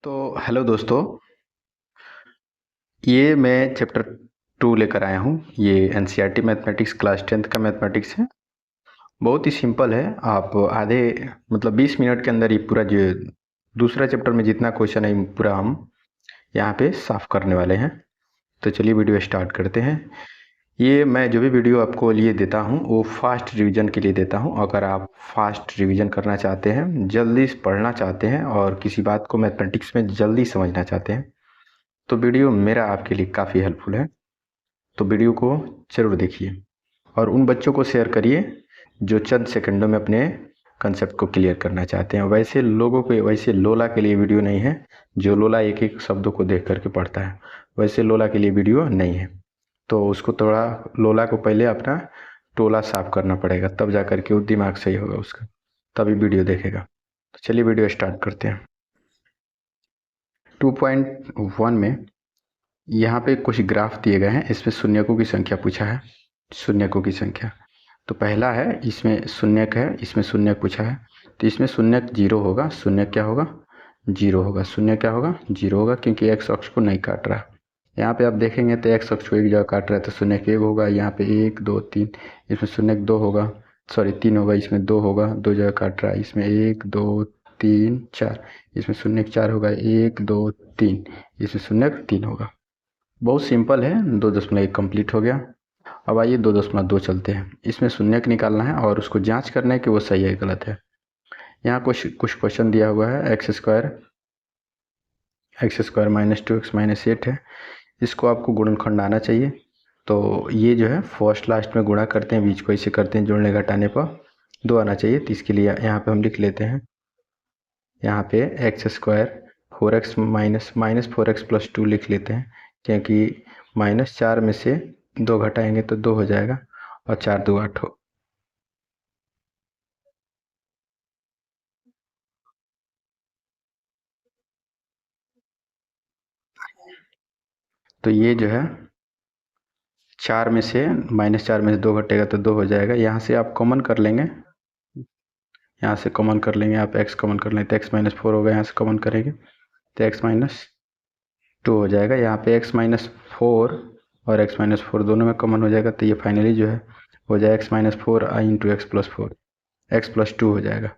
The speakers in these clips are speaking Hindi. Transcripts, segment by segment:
तो हेलो दोस्तों, ये मैं चैप्टर 2 लेकर आया हूँ। ये एनसीईआरटी मैथमेटिक्स क्लास 10th का मैथमेटिक्स है। बहुत ही सिंपल है। आप आधे 20 मिनट के अंदर ये पूरा जो दूसरा चैप्टर में जितना क्वेश्चन है पूरा हम यहाँ पे साफ करने वाले हैं। तो चलिए वीडियो स्टार्ट करते हैं। ये मैं जो भी वीडियो आपको लिए देता हूँ वो फास्ट रिवीजन के लिए देता हूँ। अगर आप फास्ट रिवीजन करना चाहते हैं, जल्दी पढ़ना चाहते हैं और किसी बात को मैथमेटिक्स में जल्दी समझना चाहते हैं तो वीडियो मेरा आपके लिए काफ़ी हेल्पफुल है। तो वीडियो को ज़रूर देखिए और उन बच्चों को शेयर करिए जो चंद सेकंडों में अपने कंसेप्ट को क्लियर करना चाहते हैं। वैसे लोगों को, वैसे लोला के लिए वीडियो नहीं है जो लोला एक एक शब्दों को देख करके पढ़ता है। वैसे लोला के लिए वीडियो नहीं है। तो उसको थोड़ा, लोला को पहले अपना टोला साफ करना पड़ेगा, तब जा करके वो दिमाग सही होगा उसका, तभी वीडियो देखेगा। तो चलिए वीडियो स्टार्ट करते हैं। 2.1 में यहाँ पे कुछ ग्राफ दिए गए हैं। इसमें शून्यकों की संख्या पूछा है, शून्यकों की संख्या। तो पहला है, इसमें शून्यक है, इसमें शून्यक पूछा है। तो इसमें शून्यक जीरो होगा, शून्यक क्या होगा, जीरो होगा। शून्य क्या होगा, जीरो होगा, क्योंकि एक्स अक्ष को नहीं काट रहा। यहाँ पे आप देखेंगे तो एक्स अक्ष को एक जगह काट रहा है, तो शून्यक एक होगा। यहाँ पे एक दो तीन, इसमें शून्यक दो होगा, सॉरी तीन होगा, इसमें दो होगा, दो जगह काट रहा है। इसमें एक दो तीन चार, इसमें शून्यक चार होगा, एक दो तीन, इसमें शून्यक तीन होगा। बहुत सिंपल है। 2.1 कंप्लीट हो गया। अब आइए 2.2 चलते हैं। इसमें शून्यक निकालना है और उसको जांच करना है कि वो सही है गलत है। यहाँ कुछ क्वेश्चन दिया हुआ है। X square minus 2x minus 8 है। इसको आपको गुणनखंड आना चाहिए। तो ये जो है फर्स्ट लास्ट में गुणा करते हैं, बीच को ऐसे करते हैं, जोड़ने घटाने पर दो आना चाहिए। तो इसके लिए यहाँ पे हम लिख लेते हैं, यहाँ पे x square 4x minus 4x plus 2 लिख लेते हैं, क्योंकि -4 में से 2 घटाएंगे तो 2 हो जाएगा और 4 2 8 हो। तो ये जो है 4 में से, -4 में से 2 घटेगा तो 2 हो जाएगा। यहाँ से आप कॉमन कर लेंगे, यहाँ से कॉमन कर लेंगे, आप x कॉमन कर लें तो x माइनस 4 होगा। यहाँ से कॉमन करेंगे तो x माइनस 2 हो जाएगा। यहाँ पे x माइनस 4 और x माइनस 4 दोनों में कॉमन हो जाएगा। तो ये फाइनली जो है हो जाएगा x माइनस 4 आई into x plus 4, x plus 2 हो जाएगा।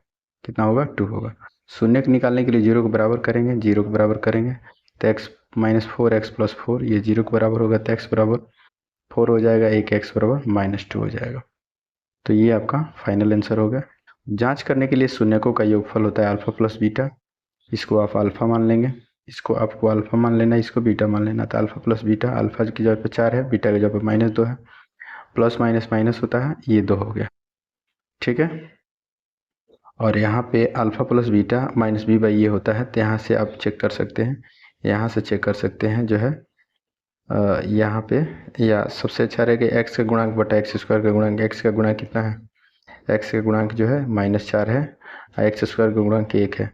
कितना होगा, 2 होगा। शून्य को निकालने के लिए जीरो को बराबर करेंगे, जीरो को बराबर करेंगे तो एक्स माइनस 4 एक्स प्लस 4, ये जीरो को बराबर होगा तो एक्स बराबर 4 हो जाएगा, एक एक्स बराबर -2 हो जाएगा। तो ये आपका फाइनल आंसर होगा। जांच करने के लिए शून्यकों का योगफल होता है अल्फा प्लस बीटा। इसको आप अल्फा मान लेंगे, इसको आपको अल्फा मान लेना, इसको बीटा मान लेना। तो अल्फा प्लस बीटा, अल्फा की जगह पे 4 है, बीटा की जगह पे -2 है, प्लस माइनस माइनस होता है, ये 2 हो गया। ठीक है। और यहाँ पे alpha plus beta minus B by ये होता है। तो यहाँ से आप चेक कर सकते हैं, यहाँ से चेक कर सकते हैं जो है यहाँ पे, या सबसे अच्छा रहेगा एक्स का गुणांक बटा एक्स स्क्वायर का गुणांक। एक्स का गुणांक कितना है, एक्स का गुणांक जो है -4 है और एक्स स्क्वायर का गुणांक 1 है।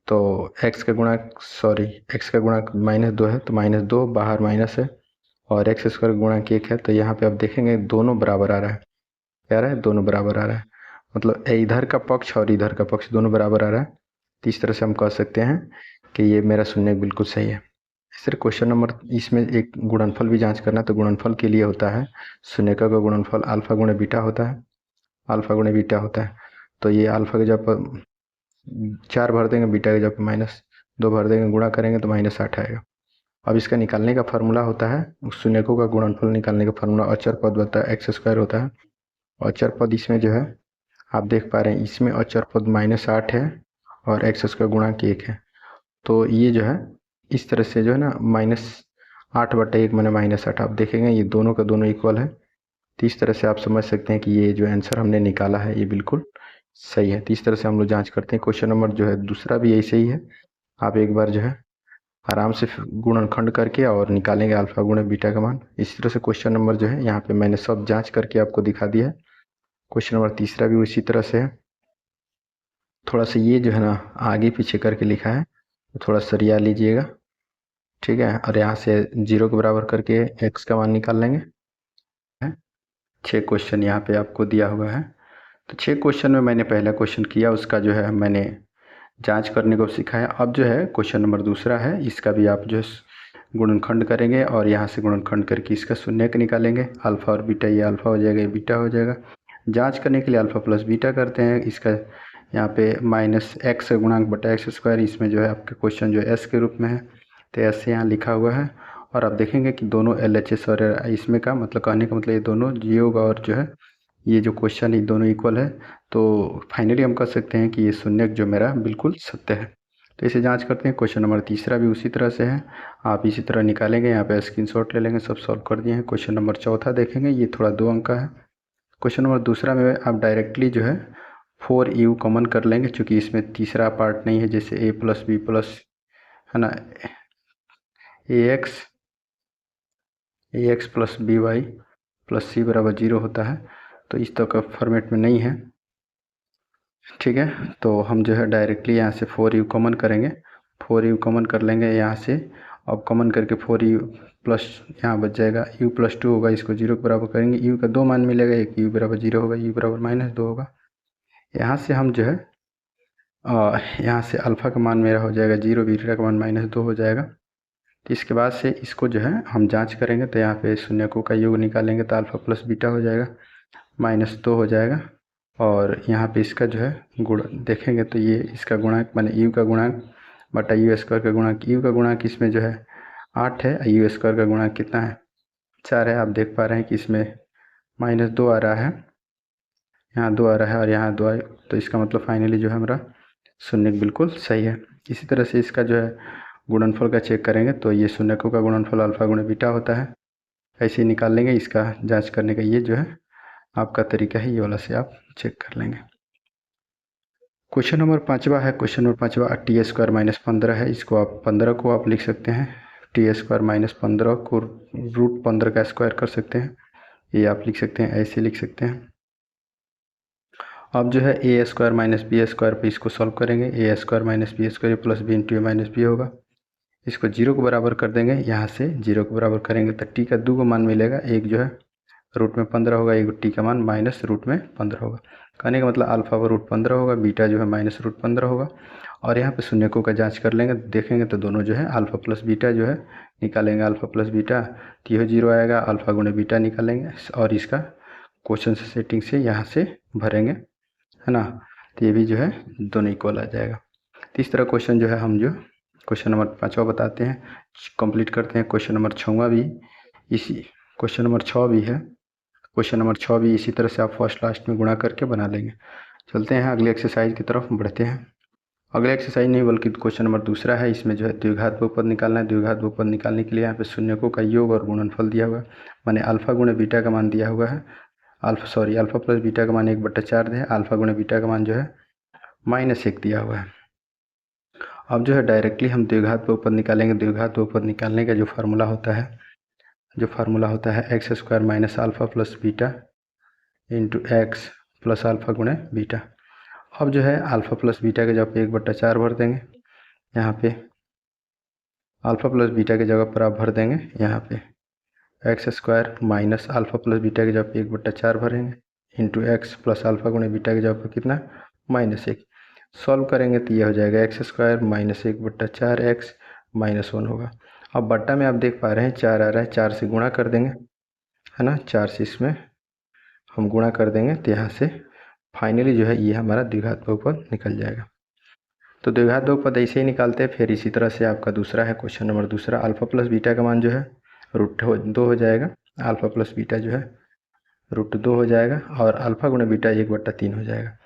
तो एक्स का गुणांक, सॉरी एक्स का गुणांक -2 है, तो -2 बाहर माइनस है और एक्स स्क्वायर का गुणांक 1 है। तो यहाँ पे आप देखेंगे दोनों बराबर आ रहा है। क्या आ रहा है, दोनों बराबर आ रहा है। मतलब इधर का पक्ष और इधर का पक्ष दोनों बराबर आ रहा है। तो इस तरह से हम कह सकते हैं कि ये मेरा शून्य बिल्कुल सही है। इस तरह क्वेश्चन नंबर, इसमें एक गुणनफल भी जांच करना। तो गुणनफल के लिए होता है शून्यका का गुणनफल अल्फा गुणे बीटा होता है, अल्फा गुणे बीटा होता है। तो ये अल्फा के जब 4 भर देंगे, बीटा के जब -2 भर देंगे, गुणा करेंगे तो -8 आएगा। अब इसका निकालने का फार्मूला होता है, उस शून्यकों का गुणनफल निकालने का फार्मूला अचर पद बता एक्स स्क्वायर होता है। अचर पद इसमें जो है आप देख पा रहे हैं, इसमें अचर पद -8 है और एक्स स्क्वायर गुणांक 1 है। तो ये जो है इस तरह से जो है ना, -8/1 मैंने -8, आप देखेंगे ये दोनों का दोनों इक्वल है। तो इस तरह से आप समझ सकते हैं कि ये जो आंसर हमने निकाला है ये बिल्कुल सही है। तो इस तरह से हम लोग जांच करते हैं। क्वेश्चन नंबर जो है दूसरा भी ऐसे ही है। आप एक बार जो है आराम से गुणनखंड करके और निकालेंगे अल्फा गुणे बीटा का मान। इसी तरह से क्वेश्चन नंबर जो है यहाँ पे मैंने सब जांच करके आपको दिखा दिया है। क्वेश्चन नंबर तीसरा भी उसी तरह से है। थोड़ा सा ये जो है ना आगे पीछे करके लिखा है, तो थोड़ा सरिया लीजिएगा। ठीक है। और यहाँ से जीरो के बराबर करके एक्स का मान निकाल लेंगे। 6 क्वेश्चन यहाँ पे आपको दिया हुआ है। तो 6 क्वेश्चन में मैंने पहला क्वेश्चन किया, उसका जो है मैंने जांच करने को सिखाया। अब जो है क्वेश्चन नंबर दूसरा है, इसका भी आप जो है गुणनखंड करेंगे और यहाँ से गुणनखंड करके इसका शून्यक निकालेंगे। अल्फ़ा और बीटा, ये अल्फ़ा हो जाएगा, ये बीटा हो जाएगा। जांच करने के लिए अल्फ़ा प्लस बीटा करते हैं। इसका यहाँ पे माइनस एक्स गुणांक बटा एक्स स्क्वायर, इसमें जो है आपका क्वेश्चन जो एस के रूप में है, तो एस यहाँ लिखा हुआ है। और आप देखेंगे कि दोनों LHS और इसमें का मतलब कहने का मतलब ये दोनों योग और जो है ये जो क्वेश्चन ये दोनों इक्वल है। तो फाइनली हम कह सकते हैं कि ये शून्यक जो मेरा बिल्कुल सत्य है। तो इसे जांच करते हैं। क्वेश्चन नंबर तीसरा भी उसी तरह से है, आप इसी तरह निकालेंगे। यहाँ पे स्क्रीनशॉट ले लेंगे, सब सॉल्व कर दिए हैं। क्वेश्चन नंबर चौथा देखेंगे, ये थोड़ा 2 अंक का है। क्वेश्चन नंबर दूसरा में आप डायरेक्टली जो है 4u कॉमन कर लेंगे, चूँकि इसमें तीसरा पार्ट नहीं है, जैसे a प्लस बी प्लस है ना ax plus b y plus c बराबर 0 होता है, तो इस तरह का फॉर्मेट में नहीं है। ठीक है, तो हम जो है डायरेक्टली यहाँ से 4u कॉमन करेंगे, 4u कॉमन कर लेंगे यहाँ से। अब कॉमन करके 4u प्लस यहाँ बच जाएगा, u प्लस 2 होगा, इसको 0 के बराबर करेंगे, u का 2 मान मिलेगा, एक u बराबर 0 होगा, u बराबर -2 होगा। यहाँ से हम जो है यहाँ से अल्फ़ा का मान मेरा हो जाएगा 0, बीटा का मान -2 हो जाएगा। तो इसके बाद से इसको जो है हम जांच करेंगे, तो यहाँ पे शून्यकों का योग निकालेंगे, तो अल्फ़ा प्लस बीटा हो जाएगा, -2 हो जाएगा। और यहाँ पे इसका जो है गुण देखेंगे, तो ये इसका गुणांक माने u का गुणांक बटा u स्क्वायर का गुणांक, u का गुणांक इसमें जो है 8 है, u स्क्वायर का गुणांक कितना है 4 है। आप देख पा रहे हैं कि इसमें -2 आ रहा है, यहाँ 2 आ रहा है और यहाँ 2 आए, तो इसका मतलब फाइनली जो है हमारा शून्यक बिल्कुल सही है। इसी तरह से इसका जो है गुणनफल का चेक करेंगे, तो ये शून्यकों का गुणनफल अल्फ़ा गुणे बीटा होता है, ऐसे ही निकाल लेंगे। इसका जांच करने का ये जो है आपका तरीका है, ये वाला से आप चेक कर लेंगे। क्वेश्चन नंबर 5वां है। क्वेश्चन नंबर 5वां टी स्क्वायर -15 है, इसको आप 15 को आप लिख सकते हैं, टी स्क्वायर -15 को रूट 15 का स्क्वायर कर सकते हैं, ये आप लिख सकते हैं, ऐसे लिख सकते हैं। अब जो है a square minus B square पे इसको सॉल्व करेंगे, a square minus B square plus b into a minus b होगा, इसको 0 को बराबर कर देंगे। यहाँ से 0 को बराबर करेंगे तो टी का 2 को मान मिलेगा, एक जो है रूट में 15 होगा, एक टी का मान माइनस रूट में 15 होगा। कहने का मतलब अल्फ़ा पर रूट 15 होगा, बीटा जो है माइनस रूट 15 होगा। और यहाँ पे शून्यकों का जांच कर लेंगे, देखेंगे तो दोनों जो है अल्फ़ा प्लस बीटा जो है निकालेंगे, अल्फ़ा प्लस बीटा तो यह 0 आएगा, अल्फ़ा गुणे बीटा निकालेंगे और इसका क्वेश्चन से सेटिंग से यहाँ से भरेंगे, है ना, तो ये भी जो है दोनों इक्वल आ जाएगा। तो इस तरह क्वेश्चन जो है हम जो क्वेश्चन नंबर 5वां बताते हैं, कंप्लीट करते हैं। क्वेश्चन नंबर 6वां भी इसी क्वेश्चन नंबर 6 भी है, क्वेश्चन नंबर 6 भी इसी तरह से आप फर्स्ट लास्ट में गुणा करके बना लेंगे। चलते हैं अगले एक्सरसाइज की तरफ बढ़ते हैं। अगले एक्सरसाइज नहीं बल्कि क्वेश्चन नंबर दूसरा है, इसमें जो है द्विघात बहुपद निकालना है। द्विघात बहुपद निकालने के लिए यहाँ पे शून्यकों का योग और गुणनफल दिया हुआ है, माने अल्फ़ा गुणे बीटा का मान दिया हुआ है, अल्फ़ा प्लस बीटा का मान 1/4 है, अल्फ़ा गुणे बीटा का मान जो है -1 दिया हुआ है। अब जो है डायरेक्टली हम द्विघात बहुपद निकालेंगे। द्विघात बहुपद निकालने का जो फार्मूला होता है x square minus alpha plus beta into x plus alpha गुणे बीटा। अब जो है अल्फ़ा प्लस बीटा के जगह पे 1/4 भर देंगे, यहाँ पे अल्फ़ा प्लस बीटा के जगह पर आप भर देंगे, यहाँ पे x square minus alpha plus beta की जगह पे 1/4 भरेंगे इंटू एक्स प्लस अल्फ़ा गुणे बीटा की जगह पर कितना -1। सॉल्व करेंगे तो ये हो जाएगा एक्स स्क्वायर माइनस 1/4 एक्स -1 होगा। अब बट्टा में आप देख पा रहे हैं 4 आ रहा है, 4 से गुणा कर देंगे, है ना, 4 से इसमें हम गुणा कर देंगे, तो यहाँ से फाइनली जो है ये हमारा द्विघात बहुपद निकल जाएगा। तो द्विघात बहुपद ऐसे ही निकालते हैं। फिर इसी तरह से आपका दूसरा है, क्वेश्चन नंबर दूसरा, अल्फ़ा प्लस बीटा का मान जो है √2 हो जाएगा, अल्फ़ा प्लस बीटा जो है √2 हो जाएगा और अल्फ़ा गुणे बीटा 1/3 हो जाएगा।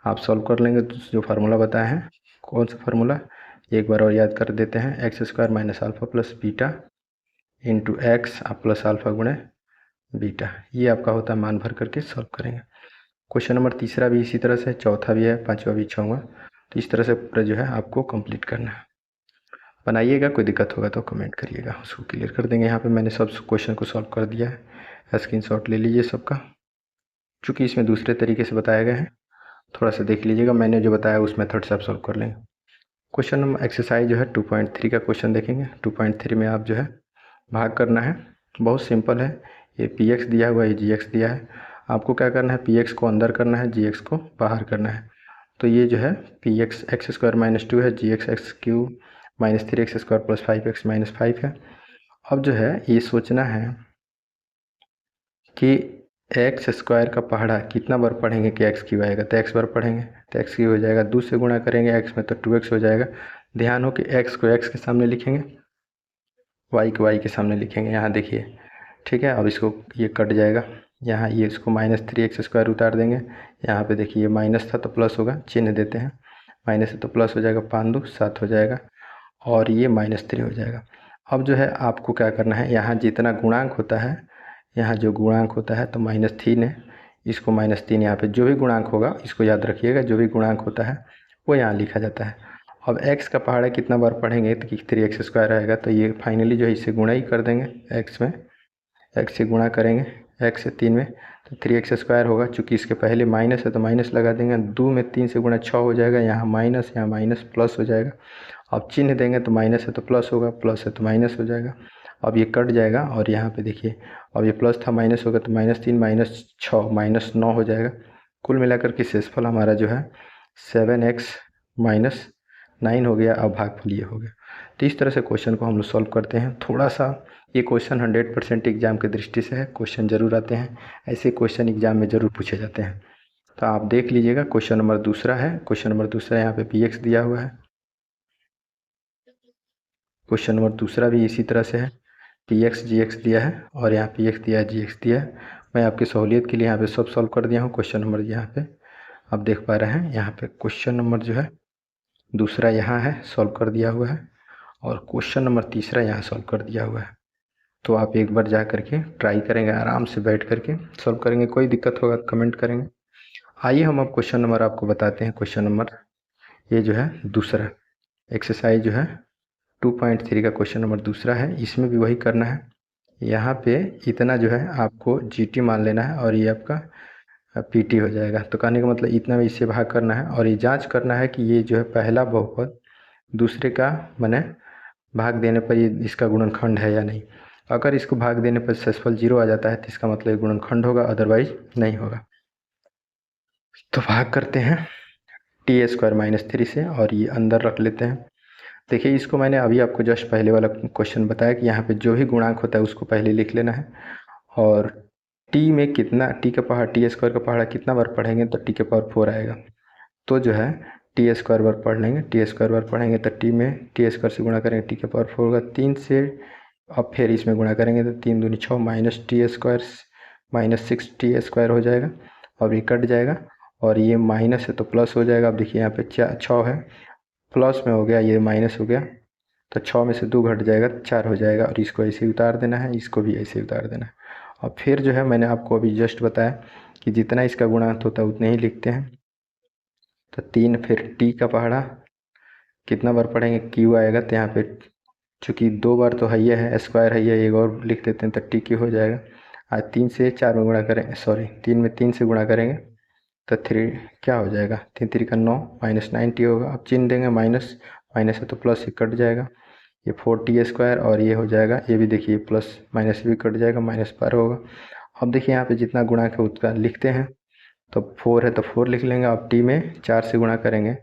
आप सॉल्व कर लेंगे तो जो फार्मूला बताया है, कौन सा फार्मूला एक बार और याद कर देते हैं, x square minus alpha plus beta into x plus alpha गुणे बीटा, ये आपका होता है, मान भर करके सॉल्व करेंगे। क्वेश्चन नंबर तीसरा भी इसी तरह से, चौथा भी है, 5वां भी 6वां, तो इस तरह से पूरा जो है आपको कंप्लीट करना है। बनाइएगा, कोई दिक्कत होगा तो कमेंट करिएगा, उसको क्लियर कर देंगे। यहाँ पे मैंने सब क्वेश्चन को सॉल्व कर दिया है, स्क्रीनशॉट ले लीजिए सबका, चूँकि इसमें दूसरे तरीके से बताया गया है, थोड़ा सा देख लीजिएगा, मैंने जो बताया उस मेथड से आप सॉल्व कर लेंगे। क्वेश्चन नंबर एक्सरसाइज जो है 2.3 का क्वेश्चन देखेंगे। 2.3 में आप जो है भाग करना है, बहुत सिंपल है। ये px दिया हुआ है, ये gx दिया है, आपको क्या करना है, px को अंदर करना है, gx को बाहर करना है। तो ये जो है p x x square minus 2 है, g x x cube minus 3x square plus 5x minus 5 है। अब जो है ये सोचना है कि एक्स स्क्वायर का पहाड़ा कितना बार पढ़ेंगे कि एक्स क्यू आएगा, तो एक्स बार पढ़ेंगे तो एक्स क्यू हो जाएगा, 2 से गुणा करेंगे एक्स में तो 2x हो जाएगा। ध्यान हो कि एक्स को एक्स के सामने लिखेंगे, वाई को वाई के सामने लिखेंगे, यहाँ देखिए ठीक है। अब इसको ये कट जाएगा, यहाँ ये इसको माइनस 3x स्क्वायर उतार देंगे, यहाँ पे देखिए ये माइनस था तो प्लस होगा, चिन्ह देते हैं, माइनस है तो प्लस हो जाएगा, 5 2 7 हो जाएगा और ये -3 हो जाएगा। अब जो है आपको क्या करना है, यहाँ जितना गुणांक होता है, यहाँ जो गुणांक होता है तो -3 है, इसको -3 यहाँ पे जो भी गुणांक होगा इसको याद रखिएगा, जो भी गुणांक होता है वो यहाँ लिखा जाता है। अब x का पहाड़ा कितना बार पढ़ेंगे तो 3x स्क्वायर आएगा, तो ये फाइनली जो है इसे गुणा ही कर देंगे, x में x से गुणा करेंगे, x से 3 में तो 3x स्क्वायर होगा। चूँकि इसके पहले माइनस है तो माइनस लगा देंगे, 2 में 3 से गुणा 6 हो जाएगा, यहाँ माइनस प्लस हो जाएगा। अब चिन्ह देंगे तो माइनस है तो प्लस होगा, प्लस है तो माइनस हो जाएगा। अब ये कट जाएगा और यहाँ पे देखिए अब ये प्लस था माइनस होगा तो -3 -6 -9 हो जाएगा। कुल मिलाकर के शेषफल हमारा जो है 7x - 9 हो गया। अब भागफल ये हो गया। तो इस तरह से क्वेश्चन को हम लोग सॉल्व करते हैं। थोड़ा सा ये क्वेश्चन 100% एग्जाम की दृष्टि से है, क्वेश्चन ज़रूर आते हैं, ऐसे क्वेश्चन एग्जाम में ज़रूर पूछे जाते हैं। तो आप देख लीजिएगा, क्वेश्चन नंबर दूसरा है। क्वेश्चन नंबर दूसरा यहाँ पे px दिया हुआ है। क्वेश्चन नंबर दूसरा भी इसी तरह से है, px gx दिया है और यहाँ px दिया है gx दिया है। मैं आपकी सहूलियत के लिए यहाँ पे सब सॉल्व कर दिया हूँ। क्वेश्चन नंबर यहाँ पे आप देख पा रहे हैं, यहाँ पे क्वेश्चन नंबर जो है दूसरा यहाँ है, सॉल्व कर दिया हुआ है, और क्वेश्चन नंबर तीसरा यहाँ सॉल्व कर दिया हुआ है। तो आप एक बार जा करके ट्राई करेंगे, आराम से बैठ करके सॉल्व करेंगे, कोई दिक्कत होगा तो कमेंट करेंगे। आइए हम अब क्वेश्चन नंबर आपको बताते हैं। क्वेश्चन नंबर ये जो है दूसरा एक्सरसाइज जो है 2.3 का क्वेश्चन नंबर दूसरा है। इसमें भी वही करना है, यहाँ पे इतना जो है आपको GT मान लेना है और ये आपका PT हो जाएगा। तो कहने का मतलब इतना में इससे भाग करना है और ये जांच करना है कि ये जो है पहला बहुपद दूसरे का माने भाग देने पर ये इसका गुणनखंड है या नहीं। अगर इसको भाग देने पर शेषफल 0 आ जाता है तो इसका मतलब ये गुणनखंड होगा, अदरवाइज नहीं होगा। तो भाग करते हैं t² - 3 से और ये अंदर रख लेते हैं। देखिए इसको मैंने अभी आपको जस्ट पहले वाला क्वेश्चन बताया कि यहाँ पे जो भी गुणांक होता है उसको पहले लिख लेना है, और t में कितना, t स्क्वायर का पहाड़ा कितना बार पढ़ेंगे तो t के पावर 4 आएगा। तो जो है t स्क्वायर बार पढ़ लेंगे, t स्क्वायर बार पढ़ेंगे तो t में t स्क्वायर से गुणा करेंगे, t के पावर 4 होगा, 3 से अब फिर इसमें गुणा करेंगे तो 3 दूनी 6 -t स्क्वायर -6t स्क्वायर हो जाएगा। अब ये कट जाएगा और ये माइनस है तो प्लस हो जाएगा। अब देखिए यहाँ पे 6 है, प्लस में हो गया, ये माइनस हो गया, तो 6 में से 2 घट जाएगा, 4 हो जाएगा, और इसको ऐसे ही उतार देना है, इसको भी ऐसे ही उतार देना है। और फिर जो है मैंने आपको अभी जस्ट बताया कि जितना इसका गुणांक होता है उतने ही लिखते हैं। तो 3 फिर t का पहाड़ा कितना बार पढ़ेंगे, q आएगा, तो यहाँ पे चूँकि 2 बार तो है स्क्वायर है, एक और लिख देते हैं तो t हो जाएगा। आज 3 से 4 में गुणा करें, सॉरी 3 में 3 से गुणा करेंगे तो 3 क्या हो जाएगा, 3 3 का 9 -9t होगा। अब चिन्ह देंगे, माइनस माइनस है तो प्लस ही कट जाएगा, ये 4t स्क्वायर और ये हो जाएगा, ये भी देखिए प्लस माइनस भी कट जाएगा, -12 होगा। अब देखिए यहाँ पे जितना गुणांक है उतना लिखते हैं, तो 4 है तो 4 लिख लेंगे। अब t में 4 से गुणा करेंगे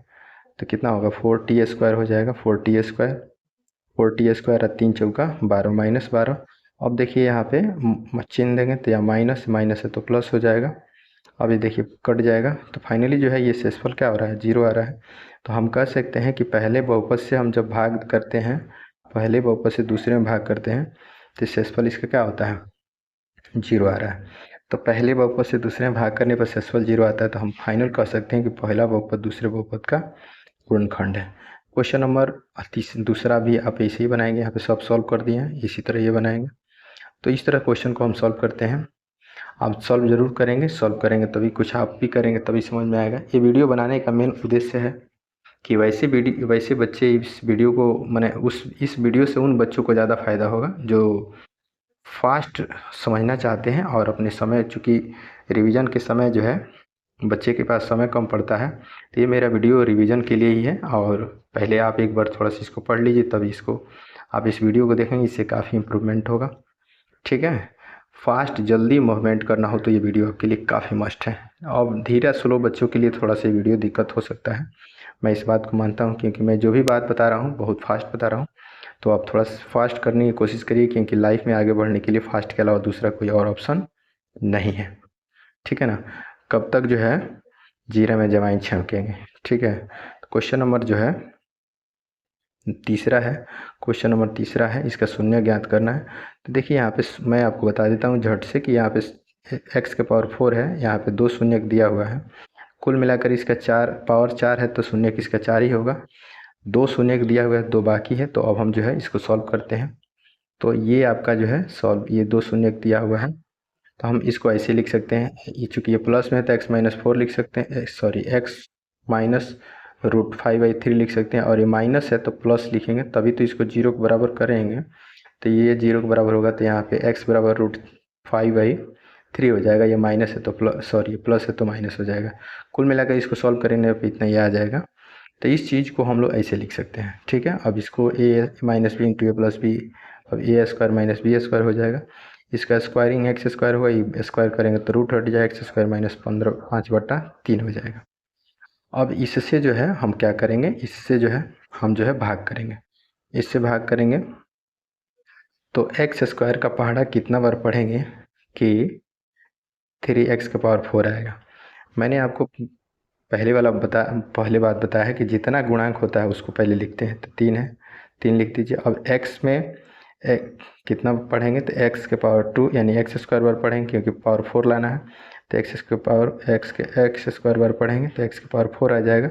तो कितना होगा, 4t स्क्वायर हो जाएगा, 4t स्क्वायर और 3 चौका 12 -12। अब देखिए यहाँ पे चिन्ह देंगे तो या माइनस है तो प्लस हो जाएगा। अब ये देखिए कट जाएगा, तो फाइनली जो है ये शेषफल क्या हो रहा है, 0 आ रहा है। तो हम कह सकते हैं कि पहले बहुपद से हम जब भाग करते हैं, पहले बहुपद से दूसरे में भाग करते हैं तो शेषफल इसका क्या होता है, 0 आ रहा है। तो पहले बहुपद से दूसरे में भाग करने पर शेषफल 0 आता है, तो हम फाइनल कह सकते हैं कि पहला बहुपद दूसरे बहुपद का गुणनखंड है। क्वेश्चन नंबर दूसरा भी आप ऐसे ही बनाएंगे, यहाँ पे सब सॉल्व कर दिए हैं, इसी तरह ये बनाएंगे। तो इस तरह क्वेश्चन को हम सॉल्व करते हैं। आप सॉल्व ज़रूर करेंगे, सॉल्व करेंगे तभी कुछ आप भी करेंगे तभी समझ में आएगा। ये वीडियो बनाने का मेन उद्देश्य है कि वैसे बच्चे इस वीडियो को माने इस वीडियो से उन बच्चों को ज़्यादा फ़ायदा होगा जो फास्ट समझना चाहते हैं और अपने समय, चूँकि रिवीजन के समय जो है बच्चे के पास समय कम पड़ता है, तो ये मेरा वीडियो रिवीजन के लिए ही है। और पहले आप एक बार थोड़ा सा इसको पढ़ लीजिए, तब इसको आप इस वीडियो को देखेंगे, इससे काफ़ी इम्प्रूवमेंट होगा। ठीक है, फास्ट जल्दी मूवमेंट करना हो तो ये वीडियो आपके लिए काफ़ी मस्ट है। अब धीरे स्लो बच्चों के लिए थोड़ा सा वीडियो दिक्कत हो सकता है, मैं इस बात को मानता हूँ, क्योंकि मैं जो भी बात बता रहा हूँ बहुत फास्ट बता रहा हूँ। तो आप थोड़ा फास्ट करने की कोशिश करिए, क्योंकि लाइफ में आगे बढ़ने के लिए फास्ट के अलावा दूसरा कोई और ऑप्शन नहीं है। ठीक है ना। कब तक जो है जीरा में जमाइन छौंकेंगे। ठीक है। तो क्वेश्चन नंबर जो है तीसरा है, क्वेश्चन नंबर तीसरा है, इसका शून्य ज्ञात करना है। तो देखिए यहाँ पे मैं आपको बता देता हूँ झट से कि यहाँ पे x के पावर 4 है, यहाँ पे 2 शून्य दिया हुआ है, कुल मिलाकर इसका पावर 4 है, तो शून्य किसका 4 ही होगा। 2 शून्य दिया हुआ है, 2 बाकी है, तो अब हम जो है इसको सॉल्व करते हैं। तो ये आपका जो है सॉल्व, ये 2 शून्य दिया हुआ है, तो हम इसको ऐसे लिख सकते हैं, ये चूँकि ये प्लस में है तो x-4 लिख सकते हैं, सॉरी x-√5/3 लिख सकते हैं, और ये माइनस है तो प्लस लिखेंगे, तभी तो इसको जीरो के बराबर करेंगे। तो ये जीरो के बराबर होगा, तो यहाँ पे x बराबर √5/3 हो जाएगा। ये माइनस है तो प्लस है तो माइनस हो जाएगा। कुल मिलाकर इसको सॉल्व करेंगे तो इतना ये आ जाएगा। तो इस चीज़ को हम लोग ऐसे लिख सकते हैं। ठीक है। अब इसको a minus B into A plus B, अब A square minus B square हो जाएगा। इसका स्क्वायरिंग एक्स स्क्वायर होगा, ये स्क्वायर करेंगे तो रूट हट जाएगा, एक्स स्क्वायर माइनस 5/3 हो जाएगा। अब इससे जो है हम क्या करेंगे, इससे जो है हम जो है भाग करेंगे, इससे भाग करेंगे तो एक्स स्क्वायर का पहाड़ा कितना बार पढ़ेंगे कि 3x के पावर 4 आएगा। मैंने आपको पहले बात बताया है कि जितना गुणांक होता है उसको पहले लिखते हैं, तो 3 है, 3 लिख दीजिए। अब x में कितना पढ़ेंगे, तो x के पावर 2 यानी एक्स स्क्वायर बार पढ़ेंगे, क्योंकि पावर 4 लाना है, तो एक्स स्क्वायर बार पढ़ेंगे तो x के पावर 4 आ जाएगा।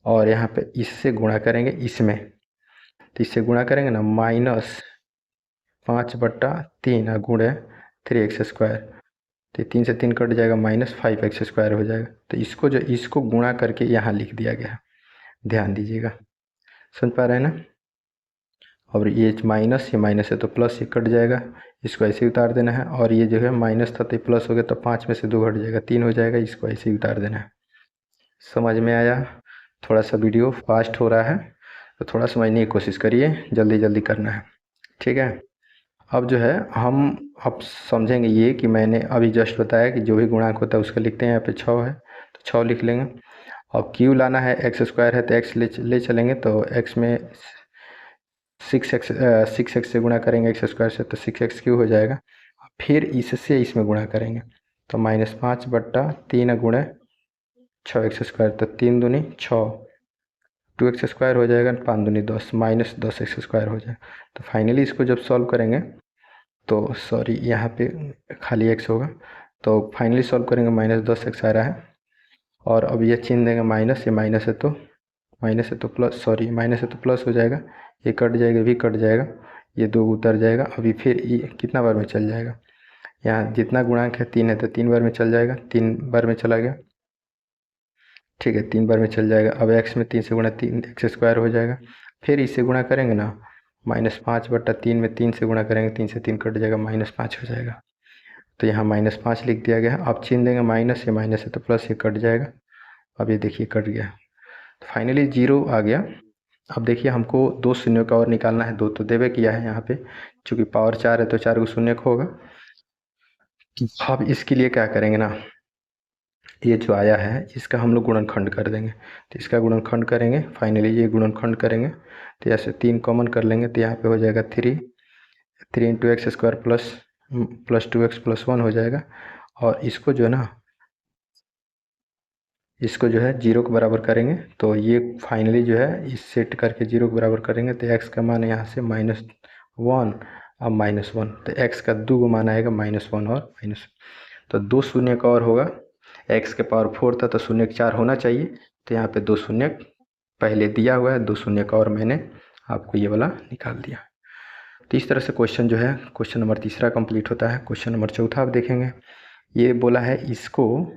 और यहाँ पे इससे गुणा करेंगे, इसमें तो इससे गुणा करेंगे ना, -5/3 गुणे 3x स्क्वायर, तो 3 से 3 कट जाएगा, -5x स्क्वायर हो जाएगा। तो इसको गुणा करके यहाँ लिख दिया गया है, ध्यान दीजिएगा, समझ पा रहे हैं ना। और ये माइनस, ये माइनस है तो प्लस, ये कट जाएगा, इसको ऐसे ही उतार देना है। और ये जो है माइनस था तो प्लस हो गया, तो 5 में से 2 घट जाएगा, 3 हो जाएगा, इसको ऐसे ही उतार देना है। समझ में आया। थोड़ा सा वीडियो फास्ट हो रहा है तो थोड़ा समझने की कोशिश करिए, जल्दी जल्दी करना है। ठीक है। अब जो है हम अब समझेंगे ये कि मैंने अभी जस्ट बताया कि जो भी गुणांक होता है उसका लिखते हैं। यहाँ पे 6 है तो 6 लिख लेंगे। अब क्यू लाना है, एक्स स्क्वायर है तो एक्स ले चलेंगे, तो एक्स में 6x से गुणा करेंगे एक्स स्क्वायर से, तो 6x क्यू हो जाएगा। फिर इससे इसमें गुणा करेंगे तो -5/3 गुणे 6x स्क्वायर, तो 3 दूनी 6, 2x स्क्वायर हो जाएगा, 5 दूनी 10, -10x स्क्वायर हो जाएगा। तो फाइनली इसको जब सॉल्व करेंगे तो सॉरी यहाँ पे खाली x होगा, तो फाइनली सॉल्व करेंगे -10x आ रहा है। और अब ये चिन्ह देंगे माइनस, ये माइनस है तो प्लस, सॉरी माइनस है तो प्लस हो जाएगा, ये कट जाएगा, भी कट जाएगा, ये 2 उतर जाएगा। अभी फिर ये कितना बार में चल जाएगा, यहाँ जितना गुणांक है 3 है तो 3 बार में चल जाएगा, 3 बार में चला गया। ठीक है, 3 बार में चल जाएगा। अब x में 3 से गुणा 3 एक्स स्क्वायर हो जाएगा। फिर इससे गुणा करेंगे ना, -5/3 में 3 से गुणा करेंगे, 3 से 3 कट जाएगा, -5 हो जाएगा। तो यहाँ -5 लिख दिया गया है। अब चिन्ह देंगे माइनस, ये माइनस है तो प्लस, ये कट जाएगा, अब ये देखिए कट गया, तो फाइनली 0 आ गया। अब देखिए हमको 2 शून्यों का और निकालना है, 2 तो देवे किया है यहाँ पे, चूँकि पावर 4 है तो 4 को शून्य का होगा। अब इसके लिए क्या करेंगे ना, ये जो आया है इसका हम लोग गुणनखंड कर देंगे, तो इसका गुणनखंड करेंगे, फाइनली ये गुणनखंड करेंगे तो ऐसे 3 कॉमन कर लेंगे, तो यहाँ पे हो जाएगा 3 into x square plus 2x plus 1 हो जाएगा। और इसको जो है 0 के बराबर करेंगे, तो ये फाइनली जो है इस सेट करके 0 के बराबर करेंगे, तो x का मान यहाँ से -1, अब -1, तो x का 2 मान आएगा -1 और -1, तो 2 शून्य का और होगा। x के पावर 4 था तो शून्य 4 होना चाहिए, तो यहाँ पे 2 शून्य पहले दिया हुआ है, 2 शून्य का और मैंने आपको ये वाला निकाल दिया। तो इस तरह से क्वेश्चन जो है, क्वेश्चन नंबर तीसरा कंप्लीट होता है। क्वेश्चन नंबर चौथा आप देखेंगे, ये बोला है इसको,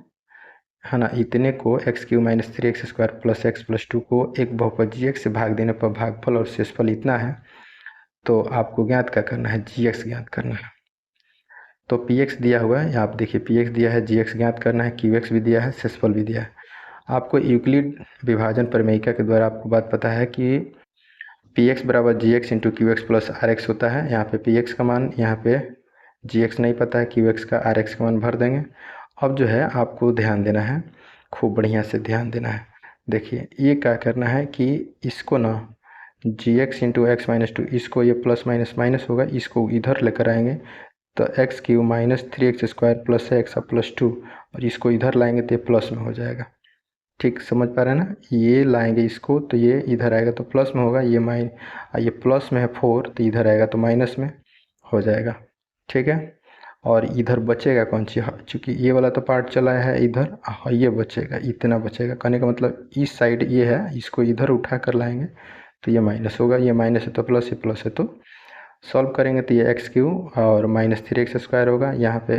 है ना, इतने को x³ - 3x square plus x plus 2 को एक बहुपद gx से भाग देने पर भागफल और शेषफल इतना है, तो आपको ज्ञात क्या करना है, gx ज्ञात करना है। तो px दिया हुआ है, आप देखिए px दिया है, gx ज्ञात करना है, qx भी दिया है, शेषफल भी दिया है। आपको यूक्लिड विभाजन प्रमेयिका के द्वारा आपको बात पता है कि px बराबर gx into qx plus rx होता है। यहाँ पे px का मान यहाँ पे जी एक्स नहीं पता है, क्यू एक्स का आर एक्स का मान भर देंगे। अब जो है आपको ध्यान देना है, खूब बढ़िया से ध्यान देना है। देखिए ये क्या करना है कि इसको ना g x into x minus two, इसको ये प्लस माइनस माइनस होगा, इसको इधर लेकर आएंगे तो x cube minus 3x² plus है एक्स प्लस 2, और इसको इधर लाएंगे तो ये प्लस में हो जाएगा। ठीक समझ पा रहे हैं ना, ये लाएंगे इसको तो ये इधर आएगा तो प्लस में होगा, ये प्लस में है 4 तो इधर आएगा तो माइनस में हो जाएगा। ठीक है, और इधर बचेगा कौन सी, चूँकि ये वाला तो पार्ट चला है इधर, ये बचेगा, इतना बचेगा। कहने का मतलब इस साइड ये है, इसको इधर उठा कर लाएंगे तो ये माइनस होगा, ये माइनस है तो प्लस, ये प्लस है तो सॉल्व करेंगे तो ये एक्स क्यू और माइनस 3x² होगा। यहाँ पे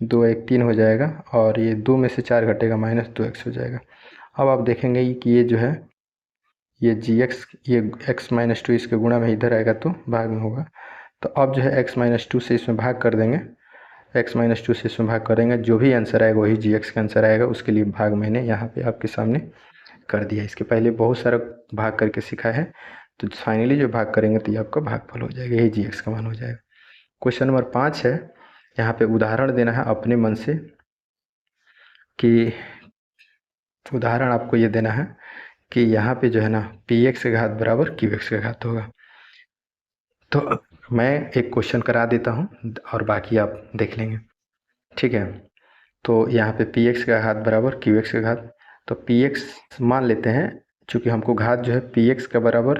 दो एक 3 हो जाएगा, और ये 2 में से 4 घटेगा, माइनस 2x हो जाएगा। अब आप देखेंगे कि ये जो है ये जी एक्स, ये x माइनस 2 इसके गुणा में इधर आएगा तो भाग में होगा। तो अब जो है x माइनस 2 से इसमें भाग कर देंगे, x माइनस 2 से इसमें भाग करेंगे, जो भी आंसर आएगा वही जी एक्स का आंसर आएगा। उसके लिए भाग मैंने यहाँ पे आपके सामने कर दिया। इसके पहले बहुत सारा भाग करके सीखा है, तो फाइनली जो भाग करेंगे तो ये आपका भागफल हो जाएगा, यही जी एक्स का मान हो जाएगा। क्वेश्चन नंबर 5 है, यहाँ पे उदाहरण देना है अपने मन से कि उदाहरण आपको ये देना है कि यहाँ पे जो है ना पी एक्स का घात बराबर क्यू एक्स का घात होगा। तो मैं एक क्वेश्चन करा देता हूँ और बाकी आप देख लेंगे। ठीक है, तो यहाँ पे पी एक्स का घात बराबर क्यू एक्स का घात, तो पी एक्स मान लेते हैं, चूँकि हमको घात जो है पी एक्स का बराबर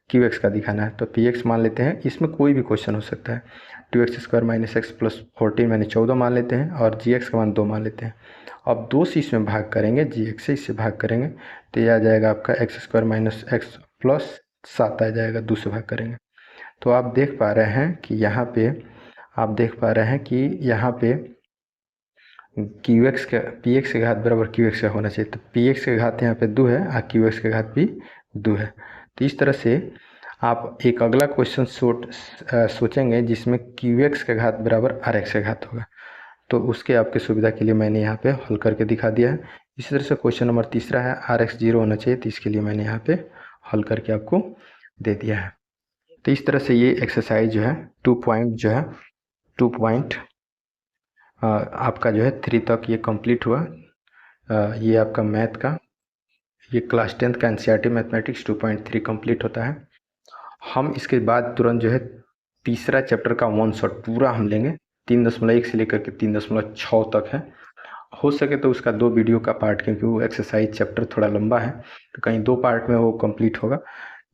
क्यू एक्स का दिखाना है, तो पी एक्स मान लेते हैं। इसमें कोई भी क्वेश्चन हो सकता है, 2x² माइनस एक्स प्लस 14 मैंने 14 मान लेते हैं, और जी एक्स का मान 2 मान लेते हैं। अब 2 से इसमें भाग करेंगे, जी एक्स से इससे भाग करेंगे तो ये आ जाएगा आपका x² माइनस एक्स प्लस 7 आ जाएगा, 2 से भाग करेंगे। तो आप देख पा रहे हैं कि यहाँ पे क्यू एक्स का पी एक्स का घात बराबर क्यू एक्स का होना चाहिए, तो पी एक्स का घात यहाँ पे 2 है और क्यू एक्स का घात भी 2 है। तो इस तरह से आप एक अगला क्वेश्चन सोचेंगे जिसमें क्यू एक्स का घात बराबर आर एक्स का घात होगा, तो उसके आपके सुविधा के लिए मैंने यहाँ पे हल करके दिखा दिया है। इसी तरह से क्वेश्चन नंबर 3 है, आर एक्स 0 होना चाहिए, तो इसके लिए मैंने यहाँ पे हल करके आपको दे दिया है। तो इस तरह से ये एक्सरसाइज जो है 2 पॉइंट आपका जो है 3 तक ये कंप्लीट हुआ। ये आपका मैथ का, ये क्लास 10th का एनसीईआरटी मैथमेटिक्स 2.3 कंप्लीट होता है। हम इसके बाद तुरंत जो है तीसरा चैप्टर का 1 शॉट पूरा हम लेंगे, 3.1 से लेकर के 3.6 तक है। हो सके तो उसका 2 वीडियो का पार्ट, क्योंकि वो एक्सरसाइज चैप्टर थोड़ा लंबा है, तो कहीं 2 पार्ट में वो कंप्लीट होगा।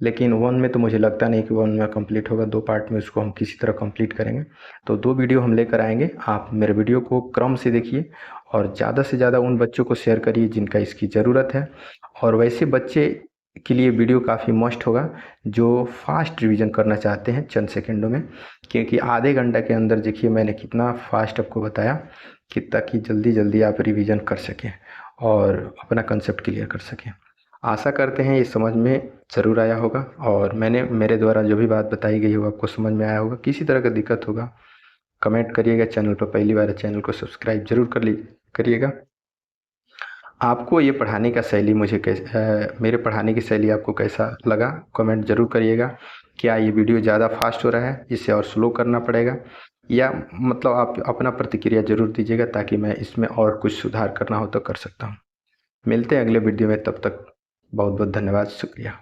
लेकिन 1 में तो मुझे लगता नहीं कि 1 में कंप्लीट होगा, 2 पार्ट में उसको हम किसी तरह कंप्लीट करेंगे। तो 2 वीडियो हम लेकर आएंगे, आप मेरे वीडियो को क्रम से देखिए और ज़्यादा से ज़्यादा उन बच्चों को शेयर करिए जिनका इसकी ज़रूरत है। और वैसे बच्चे के लिए वीडियो काफ़ी मस्ट होगा जो फास्ट रिवीजन करना चाहते हैं चंद सेकंडों में, क्योंकि आधे घंटे के अंदर देखिए मैंने कितना फास्ट आपको बताया कि ताकि जल्दी जल्दी आप रिवीजन कर सकें और अपना कंसेप्ट क्लियर कर सकें। आशा करते हैं ये समझ में ज़रूर आया होगा, और मेरे द्वारा जो भी बात बताई गई हो आपको समझ में आया होगा। किसी तरह का दिक्कत होगा कमेंट करिएगा, चैनल पर पहली बार है चैनल को सब्सक्राइब जरूर करिएगा। आपको ये पढ़ाने का शैली मेरे पढ़ाने की शैली आपको कैसा लगा कमेंट जरूर करिएगा। क्या ये वीडियो ज़्यादा फास्ट हो रहा है, इसे और स्लो करना पड़ेगा, या मतलब आप अपना प्रतिक्रिया जरूर दीजिएगा ताकि मैं इसमें और कुछ सुधार करना हो तो कर सकता हूँ। मिलते हैं अगले वीडियो में, तब तक बहुत बहुत धन्यवाद, शुक्रिया।